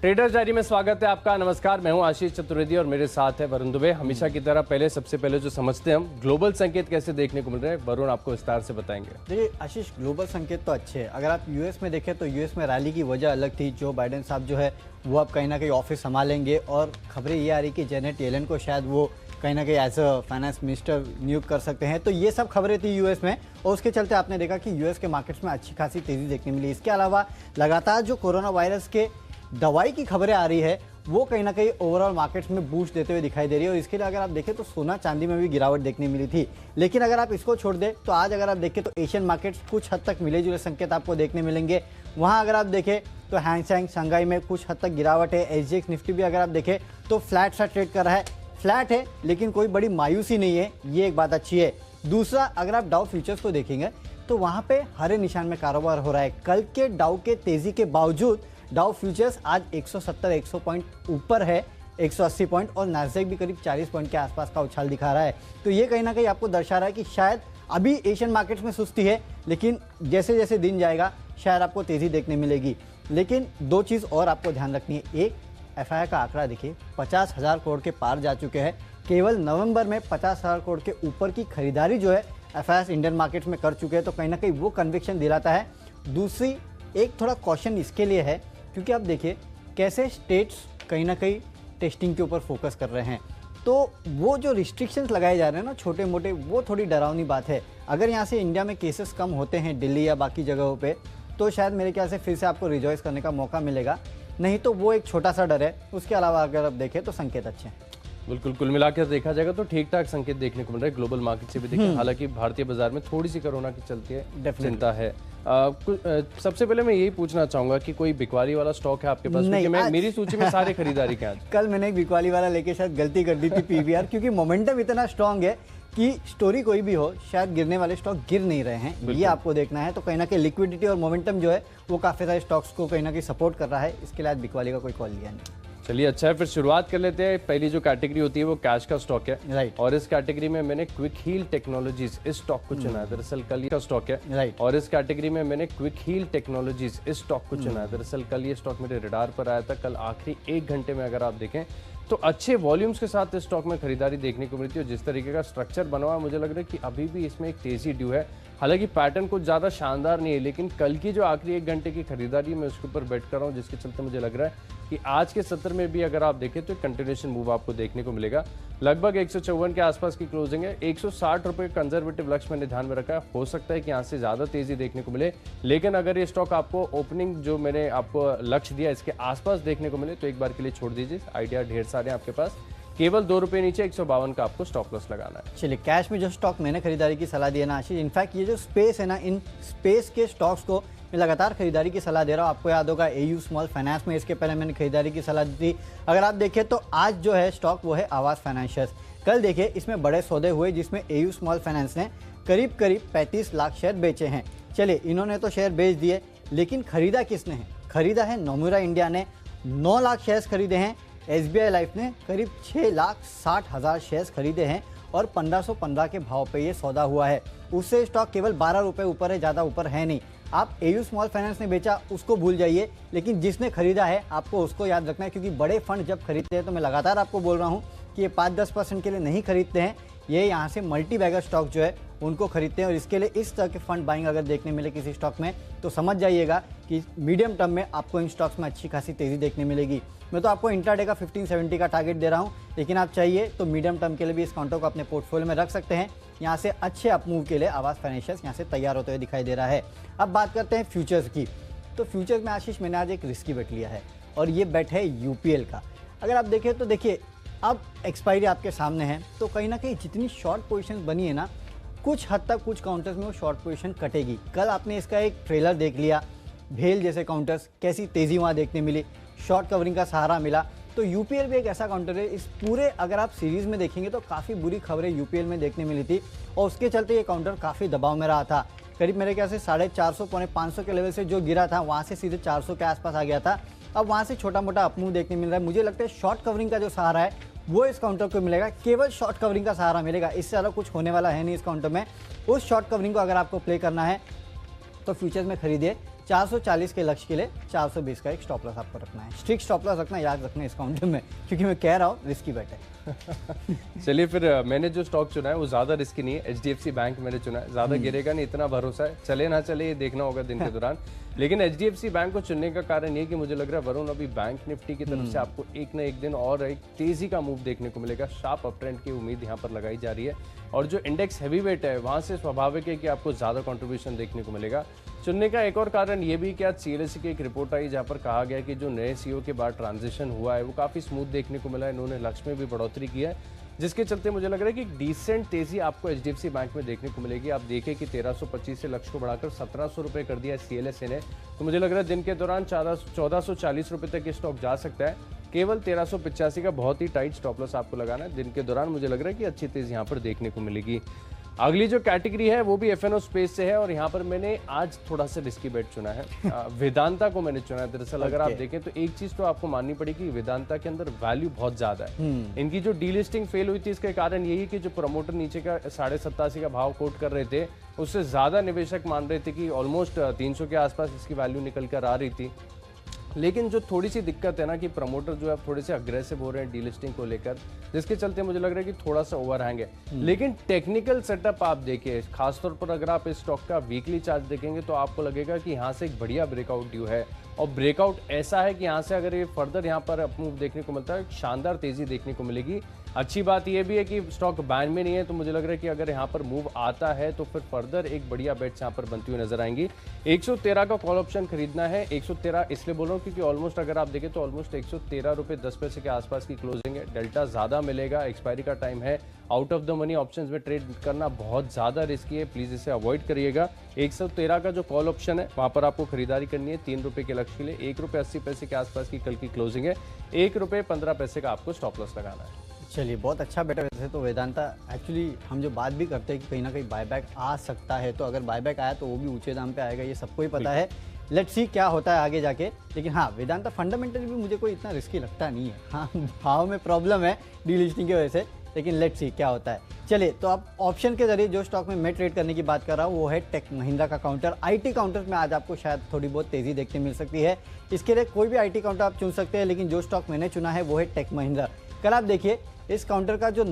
Traders diary में स्वागत है आपका। नमस्कार, मैं हूं आशीष चतुर्वेदी और मेरे साथ है वरुण दुबे। हमेशा की तरह सबसे पहले जो समझते हैं हम ग्लोबल संकेत कैसे देखने को मिल रहे हैं, वरुण आपको विस्तार से बताएंगे। देखिए आशीष, ग्लोबल संकेत तो अच्छे हैं। अगर आप यूएस में देखें तो यूएस में रैली की वजह अलग थी। जो बाइडेन साहब जो है वो अब कहीं ना कहीं ऑफिस संभालेंगे और खबरें ये आ रही कि जेनेट येलेन को शायद वो कहीं ना कहीं एज अ फाइनेंस मिनिस्टर नियुक्त कर सकते हैं। तो ये सब खबरें थी यूएस में और उसके चलते आपने देखा कि यूएस के मार्केट्स में अच्छी खासी तेजी देखने मिली। इसके अलावा लगातार जो कोरोना वायरस के दवाई की खबरें आ रही है वो कहीं ना कहीं ओवरऑल मार्केट्स में बूस्ट देते हुए दिखाई दे रही है। और इसके लिए अगर आप देखें तो सोना चांदी में भी गिरावट देखने मिली थी। लेकिन अगर आप इसको छोड़ दें तो आज अगर आप देखें तो एशियन मार्केट्स कुछ हद तक मिले जुले संकेत आपको देखने मिलेंगे। वहाँ अगर आप देखें तो हैंगसेंग शंघाई में कुछ हद तक गिरावट है। एसजीएक्स निफ्टी भी अगर आप देखें तो फ्लैट सा ट्रेड कर रहा है। फ्लैट है लेकिन कोई बड़ी मायूसी नहीं है, ये एक बात अच्छी है। दूसरा, अगर आप डाउ फ्यूचर्स को देखेंगे तो वहाँ पे हरे निशान में कारोबार हो रहा है। कल के डाउ के तेजी के बावजूद डाउ फ्यूचर्स आज 170-100 पॉइंट ऊपर है, 180 पॉइंट, और नास्डैक भी करीब 40 पॉइंट के आसपास का उछाल दिखा रहा है। तो ये कहीं ना कहीं आपको दर्शा रहा है कि शायद अभी एशियन मार्केट्स में सुस्ती है, लेकिन जैसे जैसे दिन जाएगा शायद आपको तेज़ी देखने मिलेगी। लेकिन दो चीज़ और आपको ध्यान रखनी है। एक, एफआई का आंकड़ा देखिए 50,000 करोड़ के पार जा चुके हैं। केवल नवंबर में 50,000 करोड़ के ऊपर की खरीदारी जो है एफआई इंडियन मार्केट्स में कर चुके हैं। तो कहीं ना कहीं वो कन्विक्शन दिलाता है। दूसरी एक थोड़ा कॉशन इसके लिए है क्योंकि आप देखिए कैसे स्टेट्स कहीं ना कहीं टेस्टिंग के ऊपर फोकस कर रहे हैं। तो वो जो रिस्ट्रिक्शंस लगाए जा रहे हैं ना छोटे मोटे, वो थोड़ी डरावनी बात है। अगर यहाँ से इंडिया में केसेस कम होते हैं दिल्ली या बाकी जगहों पे, तो शायद मेरे ख्याल से फिर से आपको रिजॉइस करने का मौका मिलेगा। नहीं तो वो एक छोटा सा डर है। उसके अलावा अगर आप देखें तो संकेत अच्छे हैं। बिल्कुल, कुल मिलाकर देखा जाएगा तो ठीक ठाक संकेत देखने को मिल रहा है ग्लोबल मार्केट से भी। देखिए हालांकि भारतीय बाजार में थोड़ी सी कोरोना की चलती है चिंता है। सबसे पहले मैं यही पूछना चाहूंगा कि कोई बिकवाली वाला स्टॉक है आपके पास? क्योंकि मेरी सूची में सारे खरीदारी के आज। कल मैंने एक बिकवाली वाला लेके शायद गलती कर दी थी पीवीआर, क्योंकि मोमेंटम इतना स्ट्रांग है कि स्टोरी कोई भी हो, शायद गिरने वाले स्टॉक गिर नहीं रहे हैं, ये आपको देखना है। तो कहीं ना कहीं लिक्विडिटी और मोमेंटम जो है वो काफी सारे स्टॉक्स को कहीं ना कहीं सपोर्ट कर रहा है। इसके लिए आज बिकवाली का कोई कॉल लिया नहीं। चलिए अच्छा है, फिर शुरुआत कर लेते हैं। पहली जो कैटेगरी होती है वो कैश का स्टॉक है, राइट। और इस कैटेगरी में मैंने क्विक हील टेक्नोलॉजीज इस स्टॉक को चुना है। दरअसल कल का स्टॉक है, राइट। और इस कैटेगरी में मैंने क्विक हील टेक्नोलॉजीज इस स्टॉक को चुना है। दरअसल कल ये स्टॉक मेरे रडार पर आया था। कल आखिरी 1 घंटे में अगर आप देखें तो अच्छे वॉल्यूम्स के साथ इस स्टॉक में खरीदारी देखने को मिलती है। और जिस तरीके का स्ट्रक्चर बना हुआ है, मुझे लग रहा है कि अभी भी इसमें एक तेजी ड्यू है। हालांकि पैटर्न कुछ ज़्यादा शानदार नहीं है, लेकिन कल की जो आखिरी 1 घंटे की खरीदारी मैं उसके ऊपर बैठ कर रहा हूँ, जिसके चलते मुझे लग रहा है कि आज के सत्र में भी अगर आप देखें तो एक कंटिन्यूएशन मूव आपको देखने को मिलेगा। लगभग 154 के आसपास की क्लोजिंग है। 160 रुपये कंजर्वेटिव लक्ष्य मैंने ध्यान में रखा है। हो सकता है कि यहाँ से ज़्यादा तेज़ी देखने को मिले, लेकिन अगर ये स्टॉक आपको ओपनिंग जो मैंने आपको लक्ष्य दिया इसके आसपास देखने को मिले तो एक बार के लिए छोड़ दीजिए। आइडिया ढेर सारे हैं आपके पास। केवल 2 रुपये नीचे 152 का आपको स्टॉप लॉस लगाना है। चलिए, कैश में जो स्टॉक मैंने खरीदारी की सलाह दी है ना आशीष, इनफैक्ट ये जो स्पेस है ना, इन स्पेस के स्टॉक्स को मैं लगातार खरीदारी की सलाह दे रहा हूँ। आपको याद होगा एयू स्मॉल फाइनेंस में इसके पहले मैंने खरीदारी की सलाह दी थी। अगर आप देखें तो आज जो है स्टॉक वो है आवास फाइनेंशियल्स। कल देखिए इसमें बड़े सौदे हुए जिसमें एयू स्मॉल फाइनेंस ने करीब 35 लाख शेयर बेचे हैं। चलिए, इन्होंने तो शेयर बेच दिए, लेकिन खरीदा किसने है? खरीदा है नोमुरा इंडिया ने 9 लाख शेयर्स खरीदे हैं। एसबीआई लाइफ ने करीब 6,60,000 शेयर्स खरीदे हैं और 1515 के भाव पे ये सौदा हुआ है। उससे स्टॉक केवल 12 रुपये ऊपर है, ज़्यादा ऊपर है नहीं। आप एयू स्मॉल फाइनेंस ने बेचा उसको भूल जाइए, लेकिन जिसने खरीदा है आपको उसको याद रखना है। क्योंकि बड़े फंड जब खरीदते हैं तो मैं लगातार आपको बोल रहा हूँ कि ये 5-10% के लिए नहीं खरीदते हैं। ये यहाँ से मल्टी बैगर स्टॉक जो है उनको खरीदते हैं। और इसके लिए इस तरह के फंड बाइंग अगर देखने मिले किसी स्टॉक में तो समझ जाइएगा कि मीडियम टर्म में आपको इन स्टॉक्स में अच्छी खासी तेज़ी देखने मिलेगी। मैं तो आपको इंट्राडे का 1570 का टारगेट दे रहा हूँ, लेकिन आप चाहिए तो मीडियम टर्म के लिए भी इस काउंटर को अपने पोर्टफोलियो में रख सकते हैं। यहाँ से अच्छे अपमूव के लिए आवास फाइनेंशियल्स यहाँ से तैयार होते हुए दिखाई दे रहा है। अब बात करते हैं फ्यूचर्स की। तो फ्यूचर्स में आशीष मैंने आज एक रिस्की बेट लिया है और ये बेट है यूपीएल का। अगर आप देखें तो देखिए अब एक्सपायरी आपके सामने है, तो कहीं ना कहीं जितनी शॉर्ट पोजीशन बनी है ना, कुछ हद तक कुछ काउंटर्स में वो शॉर्ट पोजीशन कटेगी। कल आपने इसका एक ट्रेलर देख लिया, भेल जैसे काउंटर्स, कैसी तेज़ी वहाँ देखने मिली, शॉर्ट कवरिंग का सहारा मिला। तो यूपीएल भी एक ऐसा काउंटर है। इस पूरे अगर आप सीरीज़ में देखेंगे तो काफ़ी बुरी खबरें यूपीएल में देखने मिली थी और उसके चलते ये काउंटर काफ़ी दबाव में रहा था। करीब मेरे ख्याल से 450-500 के लेवल से जो गिरा था वहाँ से सीधे 400 के आसपास आ गया था। अब वहाँ से छोटा मोटा अपमूव देखने मिल रहा है। मुझे लगता है शॉर्ट कवरिंग का जो सहारा है वो इस काउंटर को मिलेगा। केवल शॉर्ट कवरिंग का सहारा मिलेगा, इससे ज़्यादा कुछ होने वाला है नहीं इस काउंटर में। उस शॉर्ट कवरिंग को अगर आपको प्ले करना है तो फ्यूचर्स में खरीदिए 440 के लक्ष्य के लिए 420 का एक स्टॉप लॉस आपको रखना है। स्ट्रिक्ट स्टॉप लॉस रखना याद रखना इस काउंटर में, क्योंकि मैं कह रहा हूँ रिस्की बेट है। चलिए फिर मैंने जो स्टॉक चुना है वो ज़्यादा रिस्की नहीं है, HDFC बैंक मैंने चुना है। ज़्यादा गिरेगा नहीं, इतना भरोसा है, चले ना चले ये देखना होगा दिन के दौरान। लेकिन HDFC बैंक को चुनने का कारण ये कि मुझे लग रहा है वरुण अभी बैंक निफ्टी की तरफ से आपको एक ना एक दिन और एक तेजी का मूव देखने को मिलेगा। शार्प अप ट्रेंड की उम्मीद यहाँ पर लगाई जा रही है और जो इंडेक्स हैवी वेट है वहाँ से स्वाभाविक है कि आपको ज़्यादा कंट्रीब्यूशन देखने को मिलेगा। चुनने का एक और कारण ये भी कि आज CLSA की एक रिपोर्ट आई जहाँ पर कहा गया कि जो नए CEO के बाद ट्रांजिशन हुआ है वो काफ़ी स्मूथ देखने को मिला है। इन्होंने लक्ष्य में भी बढ़ोतरी की है, जिसके चलते मुझे लग रहा है कि एक डिसेंट तेजी आपको HDFC बैंक में देखने को मिलेगी। आप देखें कि 1325 से लक्ष्य को बढ़ाकर 1700 रुपये कर दिया है CLSA ने, तो मुझे लग रहा है दिन के दौरान 1440 रुपये तक ये स्टॉक जा सकता है। केवल 1385 का बहुत ही टाइट स्टॉप लॉस आपको लगाना है। दिन के दौरान मुझे लग रहा है कि अच्छी तेजी यहाँ पर देखने को मिलेगी। अगली जो कैटेगरी है वो भी F&O स्पेस से है और यहाँ पर मैंने आज थोड़ा सा रिस्की बेट चुना है। वेदांता को मैंने चुना है। दरअसल अगर आप देखें तो एक चीज तो आपको माननी पड़ेगी, वेदांता के अंदर वैल्यू बहुत ज्यादा है। इनकी जो डीलिस्टिंग फेल हुई थी इसके कारण यही कि जो प्रमोटर नीचे का 87.5 का भाव कोट कर रहे थे, उससे ज्यादा निवेशक मान रहे थे कि ऑलमोस्ट 300 के आसपास इसकी वैल्यू निकल कर आ रही थी। लेकिन जो थोड़ी सी दिक्कत है ना कि प्रमोटर जो है थोड़े से अग्रेसिव हो रहे हैं डीलिस्टिंग को लेकर, जिसके चलते मुझे लग रहा है कि थोड़ा सा ओवरहैंग है। लेकिन टेक्निकल सेटअप आप देखिए, खासतौर पर अगर आप इस स्टॉक का वीकली चार्ट देखेंगे तो आपको लगेगा कि यहाँ से एक बढ़िया ब्रेकआउट ड्यू है और ब्रेकआउट ऐसा है कि यहाँ से अगर ये फर्दर यहाँ पर अप मूव देखने को मिलता है, शानदार तेजी देखने को मिलेगी। अच्छी बात यह भी है कि स्टॉक बैन में नहीं है, तो मुझे लग रहा है कि अगर यहाँ पर मूव आता है तो फिर फर्दर एक बढ़िया बेट्स यहाँ पर बनती हुई नजर आएंगी। 113 का कॉल ऑप्शन खरीदना है। 113 इसलिए बोल रहा हूँ क्योंकि ऑलमोस्ट अगर आप देखें तो ऑलमोस्ट 113 रुपये 10 पैसे के आसपास की क्लोजिंग है। डेल्टा ज्यादा मिलेगा, एक्सपायरी का टाइम है। Out of the money options में ट्रेड करना बहुत ज्यादा रिस्की है, प्लीज इसे अवॉइड करिएगा। 113 का जो कॉल ऑप्शन है वहां पर आपको खरीदारी करनी है 3 रुपए के लक्ष्य के लिए। 1 रुपये 80 पैसे के आसपास की कल की क्लोजिंग है। 1 रुपये 15 पैसे का आपको स्टॉप लॉस लगाना है। चलिए बहुत अच्छा बेटा। वैसे तो वेदांता एक्चुअली हम जो बात भी करते हैं कि कहीं ना कहीं बायबैक आ सकता है, तो अगर बायबैक आया तो वो भी ऊंचे दाम पे आएगा, ये सबको ही पता है। लेट्स सी क्या होता है आगे जाके। लेकिन हाँ, वेदांता फंडामेंटली भी मुझे कोई इतना रिस्की लगता नहीं है। हाँ, भाव में प्रॉब्लम है डीलिस्टिंग की वजह से, लेकिन लेट्स सी क्या होता है। चलिए, तो अब ऑप्शन के जरिए जो स्टॉक में मैं ट्रेड करने की बात कर रहा हूँ वो है टेक महिंद्रा का काउंटर। IT काउंटर में आज आपको शायद थोड़ी बहुत तेजी देखने मिल सकती है। इसके लिए कोई भी IT काउंटर आप चुन सकते हैं, लेकिन जो स्टॉक मैंने चुना है वो है टेक महिंद्रा। कल आप देखिए इस काउंटर का जो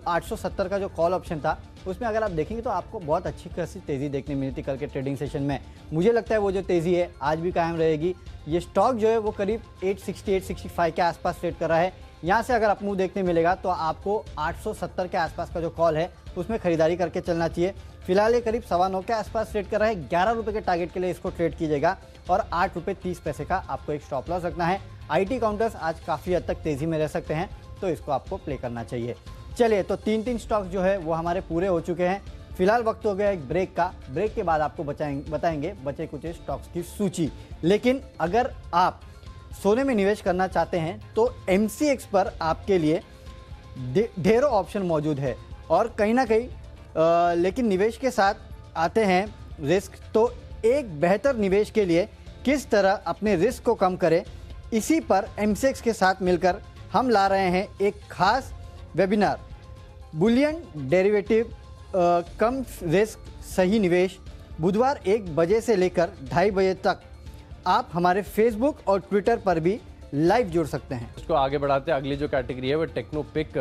870 का जो कॉल ऑप्शन था उसमें अगर आप देखेंगे तो आपको बहुत अच्छी खासी तेज़ी देखने मिली थी कल के ट्रेडिंग सेशन में। मुझे लगता है वो जो तेज़ी है आज भी कायम रहेगी। ये स्टॉक जो है वो करीब 860-865 के आसपास ट्रेड कर रहा है। यहाँ से अगर अपमूव देखने मिलेगा तो आपको 870 के आसपास का जो कॉल है उसमें खरीदारी करके चलना चाहिए। फिलहाल ये करीब 9.25 के आसपास ट्रेड कर रहा है। 11 रुपये के टारगेट के लिए इसको ट्रेड कीजिएगा और 8 रुपये 30 पैसे का आपको एक स्टॉप लॉस रखना है। IT काउंटर्स आज काफ़ी हद तक तेज़ी में रह सकते हैं, तो इसको आपको प्ले करना चाहिए। चलिए, तो 3 स्टॉक जो है वो हमारे पूरे हो चुके हैं। फिलहाल वक्त हो गया एक ब्रेक का। ब्रेक के बाद आपको बताएंगे बचे कुछ स्टॉक्स की सूची। लेकिन अगर आप सोने में निवेश करना चाहते हैं तो MCX पर आपके लिए ढेरों ऑप्शन मौजूद है और कहीं ना कहीं लेकिन निवेश के साथ आते हैं रिस्क। तो एक बेहतर निवेश के लिए किस तरह अपने रिस्क को कम करें, इसी पर MCX के साथ मिलकर हम ला रहे हैं एक खास वेबिनार, बुलियन डेरिवेटिव कम रिस्क सही निवेश। बुधवार 1 बजे से लेकर 2:30 बजे तक आप हमारे फेसबुक और ट्विटर पर भी लाइव जुड़ सकते हैं। इसको आगे बढ़ाते हैं, अगली जो कैटेगरी है वो टेक्नोपिक।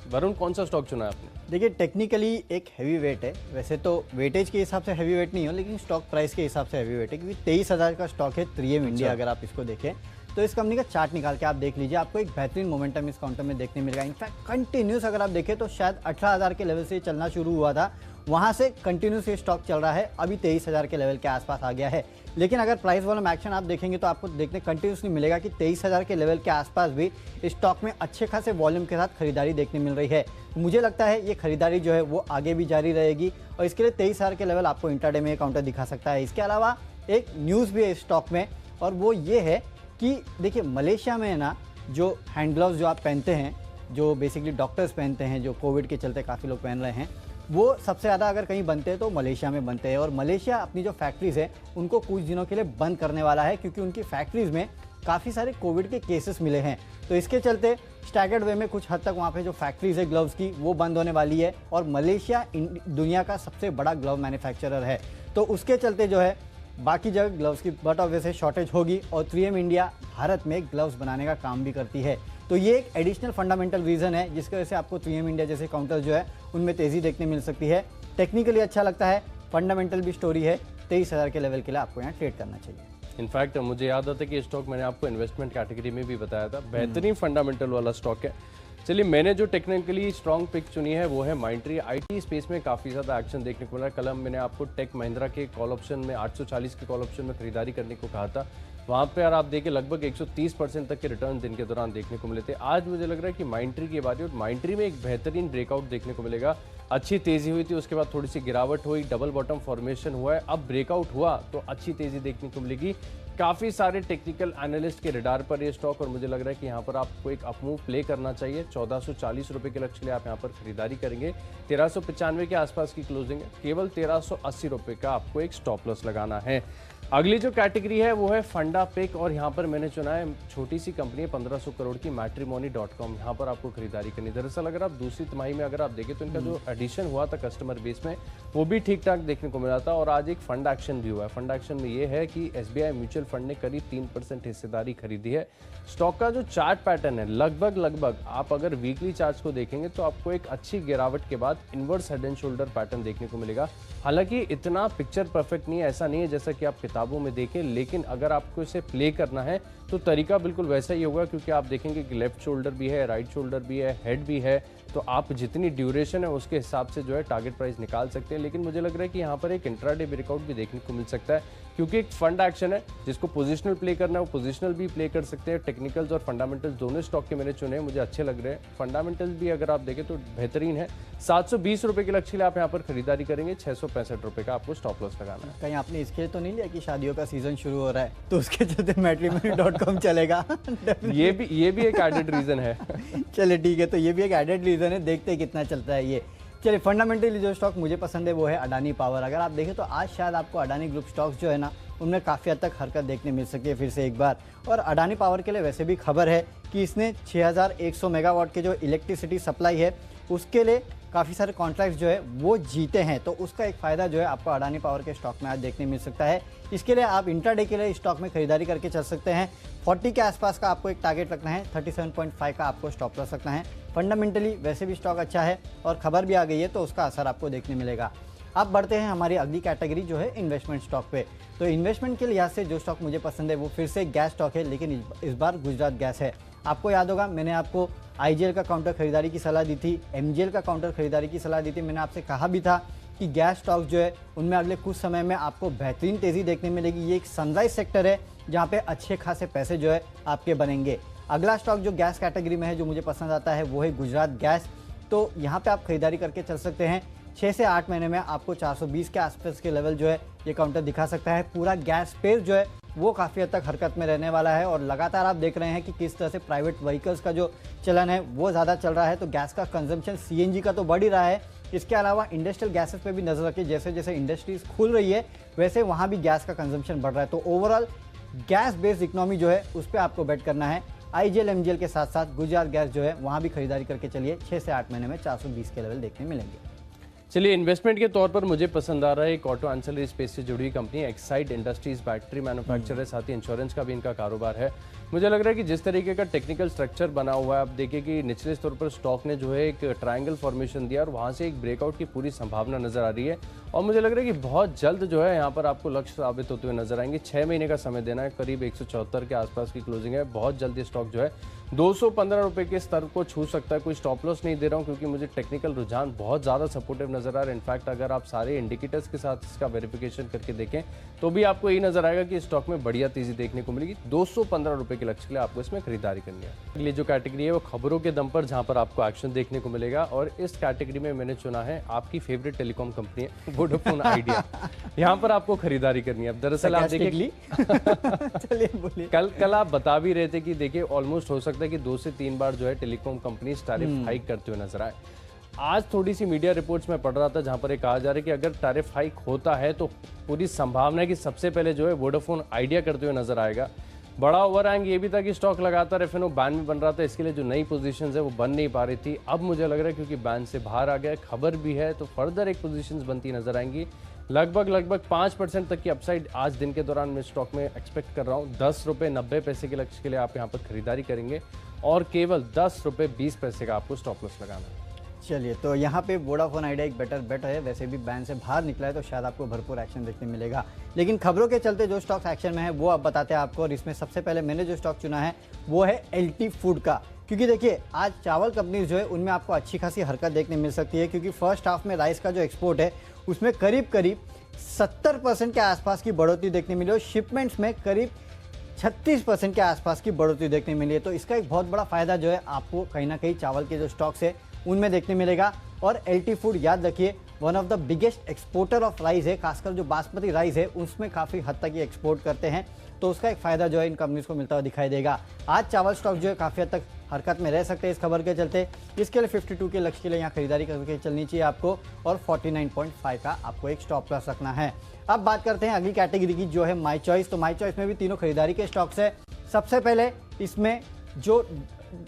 वरुण, कौन सा स्टॉक चुना है आपने? देखिए, टेक्निकली एक हैवी वेट है। वैसे तो वेटेज के हिसाब से हैवी वेट नहीं हो, लेकिन स्टॉक प्राइस के हिसाब से हैवी वेट है, क्योंकि 23,000 का स्टॉक है 3M इंडिया। अगर आप इसको देखें तो इस कंपनी का चार्ट निकाल के आप देख लीजिए, आपको एक बेहतरीन मोमेंटम इस काउंटर में देखने मिलेगा। इनफैक्ट कंटिन्यूस अगर आप देखें तो शायद 18,000 के लेवल से चलना शुरू हुआ था, वहाँ से कंटिन्यूस ये स्टॉक चल रहा है, अभी 23,000 के लेवल के आसपास आ गया है। लेकिन अगर प्राइस वॉल्यूम एक्शन आप देखेंगे तो आपको देखने कंटिन्यूसली मिलेगा कि 23,000 के लेवल के आसपास भी स्टॉक में अच्छे खासे वॉल्यूम के साथ खरीदारी देखने मिल रही है। मुझे लगता है ये खरीदारी जो है वो आगे भी जारी रहेगी और इसके लिए 23,000 के लेवल आपको इंट्राडे में काउंटर दिखा सकता है। इसके अलावा एक न्यूज़ भी है इस स्टॉक में, और वो ये है कि देखिए, मलेशिया में ना जो हैंड ग्लव्स जो आप पहनते हैं, जो बेसिकली डॉक्टर्स पहनते हैं, जो कोविड के चलते काफ़ी लोग पहन रहे हैं, वो सबसे ज़्यादा अगर कहीं बनते हैं तो मलेशिया में बनते हैं। और मलेशिया अपनी जो फैक्ट्रीज़ है उनको कुछ दिनों के लिए बंद करने वाला है, क्योंकि उनकी फैक्ट्रीज़ में काफ़ी सारे कोविड के केसेस मिले हैं। तो इसके चलते स्टैगर्ड वे में कुछ हद तक वहाँ पे जो फैक्ट्रीज़ है ग्लव्स की वो बंद होने वाली है। और मलेशिया दुनिया का सबसे बड़ा ग्लव मैन्युफैक्चरर है, तो उसके चलते जो है बाकी जगह ग्लव्स की बट ऑब्वियसली शॉर्टेज होगी और 3M इंडिया भारत में ग्लव्स बनाने का काम भी करती है। तो ये एक एडिशनल फंडामेंटल रीज़न है जिसकी वजह से आपको 3M इंडिया जैसे काउंटर जो है उनमें तेज़ी देखने मिल सकती है। टेक्निकली अच्छा लगता है, फंडामेंटल भी स्टोरी है। 23,000 के लेवल के लिए आपको यहाँ ट्रेड करना चाहिए। इनफैक्ट मुझे याद आता है कि स्टॉक मैंने आपको इन्वेस्टमेंट कैटेगरी में भी बताया था, बेहतरीन फंडामेंटल वाला स्टॉक है। चलिए, मैंने जो टेक्निकली स्ट्रॉन्ग पिक चुनी है वो है माइंडट्री। आईटी स्पेस में काफ़ी ज़्यादा एक्शन देखने को मिला। कल मैंने आपको टेक महिंद्रा के कॉल ऑप्शन में 840 के कॉल ऑप्शन में खरीदारी करने को कहा था। वहाँ पे यार आप देखिए लगभग 130% तक के रिटर्न दिन के दौरान देखने को मिले थे। आज मुझे लग रहा है कि माइंडट्री की बारी, और माइंडट्री में एक बेहतरीन ब्रेकआउट देखने को मिलेगा। अच्छी तेज़ी हुई थी, उसके बाद थोड़ी सी गिरावट हुई, डबल बॉटम फॉर्मेशन हुआ है। अब ब्रेकआउट हुआ तो अच्छी तेज़ी देखने को मिलेगी। काफ़ी सारे टेक्निकल एनालिस्ट के रडार पर ये स्टॉक, और मुझे लग रहा है कि यहाँ पर आपको एक अपमूव प्ले करना चाहिए। 1440 रुपये के लक्ष्य के लिए आप यहाँ पर खरीदारी करेंगे। 1395 के आसपास की क्लोजिंग है, केवल 1380 रुपये का आपको एक स्टॉप लॉस लगाना है। अगली जो कैटेगरी है वो है फंडा पिक, और यहाँ पर मैंने चुना है छोटी सी कंपनी है 1500 करोड़ की मैट्रिमोनी.com। यहाँ पर आपको खरीदारी करनी। दरअसल अगर आप दूसरी तिमाही में अगर आप देखें तो इनका जो एडिशन हुआ था कस्टमर बेस में वो भी ठीक ठाक देखने को मिला था, और आज एक फंड एक्शन भी हुआ है। फंड एक्शन में ये है कि SBI म्यूचुअल फंड ने करीब 3% हिस्सेदारी खरीदी है। स्टॉक का जो चार्ट पैटर्न है लगभग आप अगर वीकली चार्ट को देखेंगे तो आपको एक अच्छी गिरावट के बाद inverse head and shoulder pattern देखने को मिलेगा। हालांकि इतना पिक्चर परफेक्ट नहीं है, ऐसा नहीं है जैसा कि आप किताबों में देखें, लेकिन अगर आपको इसे प्ले करना है तो तरीका बिल्कुल वैसा ही होगा, क्योंकि आप देखेंगे कि लेफ्ट शोल्डर भी है, राइट शोल्डर भी है, हेड भी है। तो आप जितनी ड्यूरेशन है उसके हिसाब से जो है टारगेट प्राइस निकाल सकते हैं। लेकिन मुझे लग रहा है कि यहाँ पर एक इंट्राडे ब्रेकआउट भी देखने को मिल सकता है, क्योंकि एक फंड एक्शन है। जिसको पोजिशनल प्ले करना है वो पोजिशनल भी प्ले कर सकते हैं। टेक्निकल्स और फंडामेंटल्स दोनों स्टॉक के मैंने चुने, मुझे अच्छे लग रहे हैं। फंडामेंटल्स भी अगर आप देखें तो बेहतरीन है। 720 रुपये के लक्ष्य के लिए आप यहाँ पर खरीदारी करेंगे। 665 रुपये का आपको स्टॉप लॉस लगाना है। कहीं आपने इसके तो नहीं लिया कि शादियों का सीजन शुरू हो रहा है तो उसके चलते मैट्रिमोनी.com चलेगा? ये भी एक एडेड रीजन है। चलिए ठीक है, तो ये भी एक एडेड रीजन है, देखते हैं कितना चलता है ये। चलिए, फंडामेंटली जो स्टॉक मुझे पसंद है वो है अडानी पावर। अगर आप देखें तो आज शायद आपको अडानी ग्रुप स्टॉक्स जो है ना उनमें काफ़ी हद तक हरकत देखने मिल सकती है फिर से एक बार। और अडानी पावर के लिए वैसे भी खबर है कि इसने 6100 मेगावाट के जो इलेक्ट्रिसिटी सप्लाई है उसके लिए काफ़ी सारे कॉन्ट्रैक्ट्स जो है वो जीते हैं, तो उसका एक फ़ायदा जो है आपको अडानी पावर के स्टॉक में आज देखने मिल सकता है। इसके लिए आप इंट्राडे के लिए स्टॉक में खरीदारी करके चल सकते हैं। 40 के आसपास का आपको एक टारगेट रखना है, 37.5 का आपको स्टॉप लॉस रखना है। फंडामेंटली वैसे भी स्टॉक अच्छा है और खबर भी आ गई है तो उसका असर आपको देखने मिलेगा। अब बढ़ते हैं हमारी अगली कैटेगरी जो है इन्वेस्टमेंट स्टॉक पे। तो इन्वेस्टमेंट के लिहाज से जो स्टॉक मुझे पसंद है वो फिर से गैस स्टॉक है, लेकिन इस बार गुजरात गैस है। आपको याद होगा मैंने आपको IGL का काउंटर खरीदारी की सलाह दी थी, MGL का काउंटर खरीदारी की सलाह दी थी। मैंने आपसे कहा भी था कि गैस स्टॉक जो है उनमें अगले कुछ समय में आपको बेहतरीन तेज़ी देखने मिलेगी। ये एक सनराइज सेक्टर है जहाँ पे अच्छे खासे पैसे जो है आपके बनेंगे। अगला स्टॉक जो गैस कैटेगरी में है जो मुझे पसंद आता है वो है गुजरात गैस। तो यहाँ पे आप खरीदारी करके चल सकते हैं। 6 से 8 महीने में आपको 420 के आसपास के लेवल जो है ये काउंटर दिखा सकता है। पूरा गैस स्पेस जो है वो काफ़ी हद तक हरकत में रहने वाला है, और लगातार आप देख रहे हैं कि किस तरह से प्राइवेट व्हीकल्स का जो चलन है वो ज़्यादा चल रहा है। तो गैस का कंजम्पशन CNG का तो बढ़ ही रहा है। इसके अलावा इंडस्ट्रियल गैसेस पे भी नजर रखिए, जैसे जैसे इंडस्ट्रीज खुल रही है वैसे वहाँ भी गैस का कंजम्पशन बढ़ रहा है। तो ओवरऑल गैस बेस्ड इकोनॉमी जो है उस पर आपको बेट करना है। IGL MGL के साथ साथ गुजरात गैस जो है वहाँ भी खरीदारी करके चलिए। 6 से 8 महीने में 420 के लेवल देखने मिलेंगे। चलिए, इन्वेस्टमेंट के तौर पर मुझे पसंद आ रहा है एक ऑटो एंसिलरी स्पेस से जुड़ी हुई company Exide industries. Battery manufacturer है, साथ ही इंश्योरेंस का भी इनका कारोबार है। मुझे लग रहा है कि जिस तरीके का टेक्निकल स्ट्रक्चर बना हुआ है, आप देखिए कि निचले स्तर पर स्टॉक ने जो है एक ट्रायंगल फॉर्मेशन दिया और वहाँ से एक ब्रेकआउट की पूरी संभावना नजर आ रही है। और मुझे लग रहा है कि बहुत जल्द जो है यहाँ पर आपको लक्ष्य साबित होते हुए नजर आएंगे। 6 महीने का समय देना है, करीब 174 के आसपास की क्लोजिंग है। बहुत जल्द ये स्टॉक जो है 215 रुपये के स्तर को छू सकता है। कोई स्टॉप लॉस नहीं दे रहा हूँ क्योंकि मुझे टेक्निकल रुझान बहुत ज़्यादा सपोर्टिव नजर आ रहा है। इनफैक्ट अगर आप सारे इंडिकेटर्स के साथ इसका वेरिफिकेशन करके देखें तो भी आपको यही नजर आएगा कि स्टॉक में बढ़िया तेजी देखने को मिलेगी। 215 रुपये के लक्ष्य के लिए आपको इसमें खरीदारी करनी है। अगली जो कैटेगरी है वो खबरों के दम पर, जहां पर आपको एक्शन देखने को मिलेगा, और इस कैटेगरी में मैंने चुना है आपकी फेवरेट टेलीकॉम कंपनी है वोडाफोन आइडिया। यहाँ पर आपको खरीदारी करनी है। दरअसल आप देखिए चलिए बोलिए। कल आप बता भी रहे थे कि देखिए ऑलमोस्ट हो सकता है कि 2 से 3 बार जो है टेलीकॉम कंपनी टैरिफ हाइक करते हुए नजर आए। आज थोड़ी सी मीडिया रिपोर्ट्स में पढ़ रहा था जहां पर ये कहा जा रहा है कि अगर टैरिफ हाइक होता है तो पूरी संभावना है कि सबसे पहले जो है वोडाफोन आइडिया करते हुए नजर आएगा। बड़ा ओवरहैंग ये भी था कि स्टॉक लगातार एफएनओ बैन में बन रहा था, इसके लिए जो नई पोजीशंस है वो बन नहीं पा रही थी। अब मुझे लग रहा है क्योंकि बैन से बाहर आ गया, खबर भी है, तो फर्दर एक पोजीशंस बनती नजर आएंगी। लगभग 5% तक की अपसाइड आज दिन के दौरान मैं स्टॉक में एक्सपेक्ट कर रहा हूँ। 10 रुपये 90 पैसे के लक्ष्य के लिए आप यहाँ पर खरीदारी करेंगे और केवल 10 रुपये 20 पैसे का आपको स्टॉप लॉस लगाना है। चलिए, तो यहाँ पे वोडाफोन आइडिया एक बेटर बेट है। वैसे भी बैन से बाहर निकला है तो शायद आपको भरपूर एक्शन देखने मिलेगा, लेकिन खबरों के चलते जो स्टॉक्स एक्शन में है वो अब बताते हैं आपको। और इसमें सबसे पहले मैंने जो स्टॉक चुना है वो है LT फूड का, क्योंकि देखिए आज चावल कंपनीज जो है उनमें आपको अच्छी खासी हरकत देखने मिल सकती है, क्योंकि फर्स्ट हाफ में राइस का जो एक्सपोर्ट है उसमें करीब 70% के आसपास की बढ़ोतरी देखने मिली और शिपमेंट्स में करीब 36% के आसपास की बढ़ोतरी देखने मिली है। तो इसका एक बहुत बड़ा फायदा जो है आपको कहीं ना कहीं चावल के जो स्टॉक्स है उनमें देखने मिलेगा। और LT फूड याद रखिए one of the biggest exporter of rice है, खासकर जो बासमती राइस है उसमें काफ़ी हद तक ये एक्सपोर्ट करते हैं, तो उसका एक फायदा जो है इन कंपनीज को मिलता हुआ दिखाई देगा। आज चावल स्टॉक जो है काफ़ी हद तक हरकत में रह सकते हैं इस खबर के चलते। इसके लिए 52 के लक्ष्य के लिए यहाँ खरीदारी करके चलनी चाहिए आपको और 49.5 का आपको एक स्टॉप लॉस रखना है। अब बात करते हैं अगली कैटेगरी की जो है माई चॉइस। तो माई चॉइस में भी तीनों खरीदारी के स्टॉक्स है। सबसे पहले इसमें जो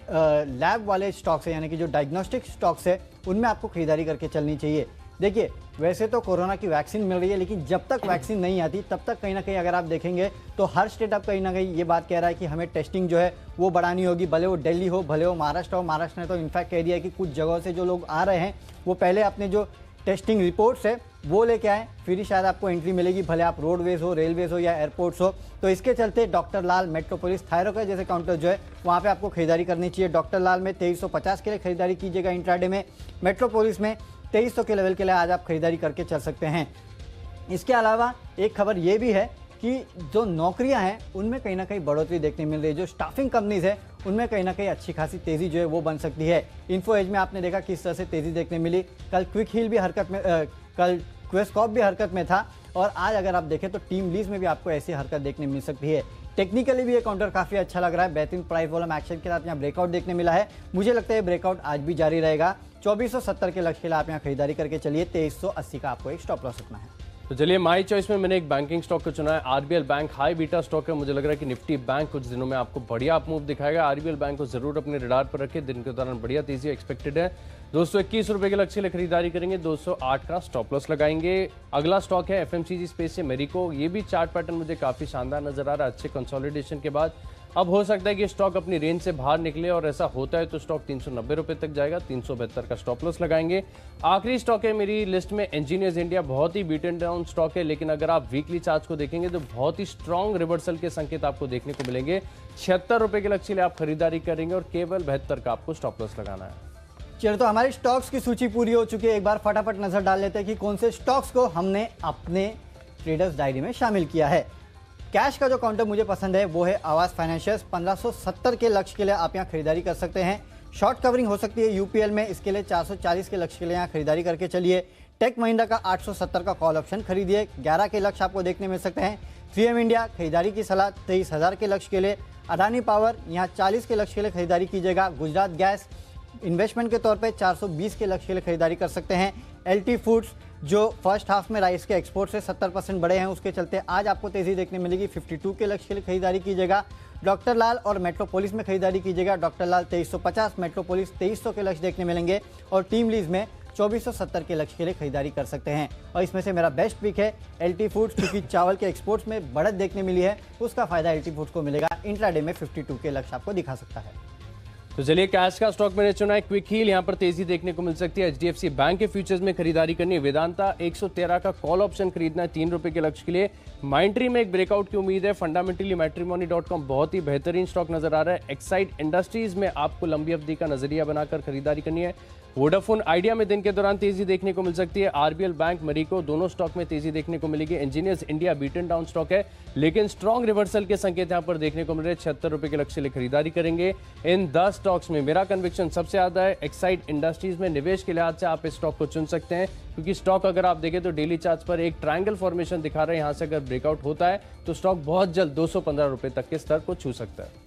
लैब वाले स्टॉक्स है यानी कि जो डायग्नोस्टिक स्टॉक्स है उनमें आपको खरीदारी करके चलनी चाहिए। देखिए वैसे तो कोरोना की वैक्सीन मिल रही है, लेकिन जब तक वैक्सीन नहीं आती तब तक कहीं ना कहीं अगर आप देखेंगे तो हर स्टेट अब कहीं ना कहीं ये बात कह रहा है कि हमें टेस्टिंग जो है वो बढ़ानी होगी, भले वो दिल्ली हो भले वो महाराष्ट्र हो। महाराष्ट्र ने तो इनफैक्ट कह दिया है कि कुछ जगहों से जो लोग आ रहे हैं वो पहले अपने जो टेस्टिंग रिपोर्ट्स है वो लेके आए, फिर ही शायद आपको एंट्री मिलेगी, भले आप रोडवेज हो, रेलवेज हो या एयरपोर्ट्स हो। तो इसके चलते डॉक्टर लाल, मेट्रोपोलिस, थायरोका जैसे काउंटर जो है वहाँ पे आपको खरीदारी करनी चाहिए। डॉक्टर लाल में 2350 के लिए खरीदारी कीजिएगा इंट्राडे में, मेट्रोपोलिस में 2300 के लेवल के लिए आज आप खरीदारी करके चल सकते हैं। इसके अलावा एक खबर ये भी है कि जो नौकरियां हैं उनमें कहीं ना कहीं बढ़ोतरी देखने मिल रही है। जो स्टाफिंग कंपनीज है उनमें कहीं ना कहीं अच्छी खासी तेज़ी जो है वो बन सकती है। इन्फो एज में आपने देखा किस तरह से तेज़ी देखने मिली। कल क्विक हील भी हरकत में कल क्वेस्कॉप भी हरकत में था और आज अगर आप देखें तो टीम लीज में भी आपको ऐसी हरकत देखने मिल सकती है। टेक्निकली भी ये काउंटर काफ़ी अच्छा लग रहा है, बेहतरीन प्राइस वॉल्यूम एक्शन के साथ यहाँ ब्रेकआउट देखने मिला है। मुझे लगता है ब्रेकआउट आज भी जारी रहेगा। 2470 के लक्ष्य के लिए आप यहाँ खरीदारी करके चलिए। 2380 का आपको एक स्टॉप लॉस रखना है। तो चलिए माई चॉइस में मैंने एक बैंकिंग स्टॉक को चुना है। RBL bank high beta stock है। मुझे लग रहा है कि निफ्टी बैंक कुछ दिनों में आपको बढ़िया अप मूव दिखाएगा। RBL बैंक को जरूर अपने रडार पर रखें, दिन के दौरान बढ़िया तेजी एक्सपेक्टेड है। 221 रुपए के लक्ष्य के लिए खरीदारी करेंगे, 208 का स्टॉप लॉस लगाएंगे। अगला स्टॉक है FMCG स्पेस से मेरिको। ये भी चार्ट पैटर्न मुझे काफी शानदार नजर आ रहा है। अच्छे कंसोलिडेशन के बाद अब हो सकता है कि स्टॉक अपनी रेंज से बाहर निकले और ऐसा होता है तो स्टॉक 390 रुपए तक जाएगा। 372 का स्टॉप लॉस लगाएंगे। आखिरी स्टॉक है मेरी लिस्ट में इंजीनियर्स इंडिया। बहुत ही बीटन डाउन स्टॉक है, लेकिन अगर आप वीकली चार्ट को देखेंगे तो बहुत ही स्ट्रॉन्ग रिवर्सल के संकेत आपको देखने को मिलेंगे। 76 रुपए के लक्ष्य के लिए आप खरीदारी करेंगे और केवल 72 का आपको स्टॉप लॉस लगाना है। चलो, तो हमारी स्टॉक्स की सूची पूरी हो चुकी है। एक बार फटाफट नजर डाल लेते हैं कि कौन से स्टॉक्स को हमने अपने ट्रेडर्स डायरी में शामिल किया है। कैश का जो काउंटर मुझे पसंद है वो है आवास फाइनेंशियल्स। 1570 के लक्ष्य के लिए आप यहाँ खरीदारी कर सकते हैं। शॉर्ट कवरिंग हो सकती है UPL में, इसके लिए 440 के लक्ष्य के लिए यहाँ खरीदारी करके चलिए। टेक महिंद्रा का 870 का कॉल ऑप्शन खरीदिए, 11 के लक्ष्य आपको देखने मिल सकते हैं। 3M इंडिया खरीदारी की सलाह 23,000 के लक्ष्य के लिए। अडानी पावर यहाँ 40 के लक्ष्य के लिए खरीदारी कीजिएगा। गुजरात गैस इन्वेस्टमेंट के तौर पे 420 के लक्ष्य के लिए खरीदारी कर सकते हैं। LT फूड्स जो फर्स्ट हाफ में राइस के एक्सपोर्ट से 70% बढ़े हैं, उसके चलते आज आपको तेजी देखने मिलेगी। 52 के लक्ष्य के लिए खरीदारी कीजिएगा। डॉक्टर लाल और मेट्रोपोलिस में खरीदारी कीजिएगा। डॉक्टर लाल 2350, मेट्रोपोलिस 2300 के लक्ष्य देखने मिलेंगे और टीम लीज में 2470 के लक्ष्य के लिए खरीदारी कर सकते हैं। और इसमें से मेरा बेस्ट पिक है LT फूड्स, क्योंकि चावल के एक्सपोर्ट्स में बढ़त देखने मिली है, उसका फायदा LT फूड्स को मिलेगा। इंट्राडे में 52 के लक्ष्य आपको दिखा सकता है। तो चलिए कैश का स्टॉक मैंने चुना है क्विक हील। यहाँ पर तेजी देखने को मिल सकती है। HDFC बैंक के फ्यूचर्स में खरीदारी करनी है। वेदांता 113 का कॉल ऑप्शन खरीदना है 3 रुपए के लक्ष्य के लिए। माइंट्री में एक ब्रेकआउट की उम्मीद है। फंडामेंटली मैट्रिमोनी.com बहुत ही बेहतरीन स्टॉक नजर आ रहा है। एक्साइड इंडस्ट्रीज में आपको लंबी अवधि का नजरिया बनाकर खरीदारी करनी है। वोडाफोन आइडिया में दिन के दौरान तेजी देखने को मिल सकती है। RBL बैंक, मरीको दोनों स्टॉक में तेजी देखने को मिलेगी। Engineers India beaten down stock है, लेकिन स्ट्रॉन्ग रिवर्सल के संकेत यहां पर देखने को मिल रहे हैं। 76 रुपए के लक्ष्य के लिए खरीदारी करेंगे। इन 10 स्टॉक्स में मेरा कन्विक्शन सबसे ज्यादा है। एक्साइड इंडस्ट्रीज में निवेश के लिहाज से आप इस स्टॉक को चुन सकते हैं, क्योंकि स्टॉक अगर आप देखें तो डेली चार्ट पर एक ट्रायंगल फॉर्मेशन दिखा रहा है। यहां से अगर ब्रेकआउट होता है तो स्टॉक बहुत जल्द 215 रुपए तक के स्तर को छू सकता है।